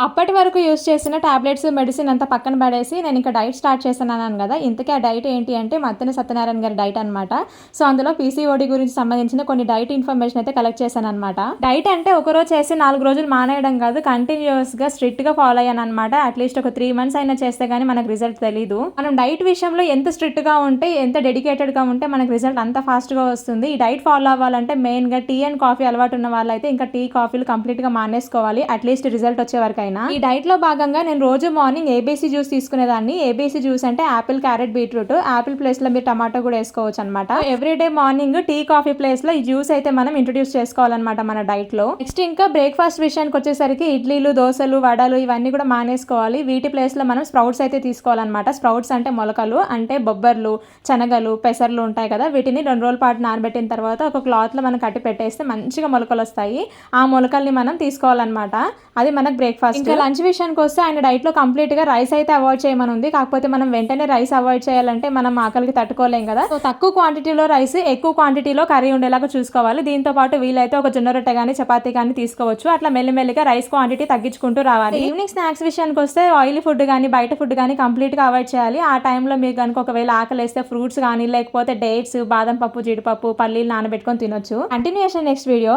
అప్పటి వరకు యూజ్ చేసిన టాబ్లెట్స్, మెడిసిన్ అంతా పక్కన పడేసి నేను ఇంకా డైట్ స్టార్ట్ చేశానన్నాను కదా! ఇంతకీ ఆ డైట్ ఏంటి అంటే మత్తెన సత్యనారాయణ గారి డైట్ అనమాట. సో, అందులో పీసీఓడి గురించి సంబంధించిన కొన్ని డైట్ ఇన్ఫర్మేషన్ అయితే కలెక్ట్ చేశాననమాట. డైట్ అంటే ఒకరోజు చేసి 4 రోజులు మానేయడం కాదు. కంటిన్యూయస్‌గా స్ట్రిక్ట్‌గా ఫాలో అయ్యాననమాట. అట్‌లీస్ట్ ఒక 3 మంత్స్ అయినా చేస్తే గానీ మనకు రిజల్ట్ తెలీదు. మనం డైట్ విషయంలో ఎంత స్ట్రిక్ట్‌గా ఉంటే, ఎంత డెడికేటెడ్‌గా ఉంటే మనకు రిజల్ట్ అంత ఫాస్ట్‌గా వస్తుంది. ఈ డైట్ ఫాలో అవ్వాలంటే మెయిన్‌గా టీ అండ్ కాఫీ అలవాటు ఉన్న వాళ్ళైతే ఇంకా టీ, కాఫీలు కంప్లీట్‌గా మానేసుకోవాలి. అట్‌లీస్ట్ రిజల్ట్ వచ్చే వరకైనా. ఈ డైట్ లో భాగంగా నేను రోజు మార్నింగ్ ఏబీసీ జ్యూస్ తీసుకునేదాన్ని. ఏబీసీ జ్యూస్ అంటే apple, carrot, beetroot. Apple place లో మీరు టమాటో కూడా వేసుకోవచ్చు అనమాట. Everyday morning tea, coffee place లో ఈ జ్యూస్ అయితే మనం ఇంట్రొడ్యూస్ చేసుకోవాలన్నమాట మన డైట్ లో. నెక్స్ట్ ఇంకా బ్రేక్ఫాస్ట్ విషయానికి వచ్చేసరికి ఇడ్లీలు, దోశలు, వడలు ఇవన్నీ కూడా మానేసుకోవాలి. వీటి ప్లేస్ లో మనం స్ప్రౌట్స్ అయితే తీసుకోవాలన్నమాట. స్ప్రౌట్స్ అంటే మొలకలు, అంటే బొబ్బర్లు, శనగలు, పెసర్లు ఉంటాయి కదా, వీటిని 2 రోజుల పాటు నానబెట్టిన తర్వాత ఒక క్లాత్ లో మనం కట్టి పెట్టేస్తే మంచిగా మొలకలు వస్తాయి. ఆ మొలకల్ని మనం తీసుకోవాలన్నమాట. అది మనకు బ్రేక్ఫాస్ట్. ఇంకా లంచ్ విషయానికి వస్తే ఆయన డైట్ లో కంప్లీట్ గా రైస్ అయితే అవాయిడ్ చేయమని ఉంది. కాకపోతే మనం వెంటనే రైస్ అవాయిడ్ చేయాలంటే మనం ఆకలికి తట్టుకోలేం కదా. సో తక్కువ క్వాంటిటీలో రైస్, ఎక్కువ క్వాంటిటీలో కర్రీ ఉండేలాగా చూసుకోవాలి. దీంతో పాటు వీలైతే ఒక జొన్న రొట్టె కానీ, చపాతీ కానీ తీసుకోవచ్చు. అట్లా మెల్లిమెల్లిగా రైస్ క్వాంటిటీ తగ్గించుకుంటూ రావాలి. ఈవినింగ్ స్నాక్స్ విషయానికి వస్తే ఆయిలీ ఫుడ్ కానీ, బయట ఫుడ్ కానీ కంప్లీట్ గా అవాయిడ్ చేయాలి. ఆ టైంలో మీకు కనుక ఒకవేళ ఆకలి వేస్తే ఫ్రూట్స్ కానీ, లేకపోతే డేట్స్, బాదం పప్పు, జీడిపప్పు, పల్లీలు నానబెట్టుకొని తినొచ్చు. Continuation next video.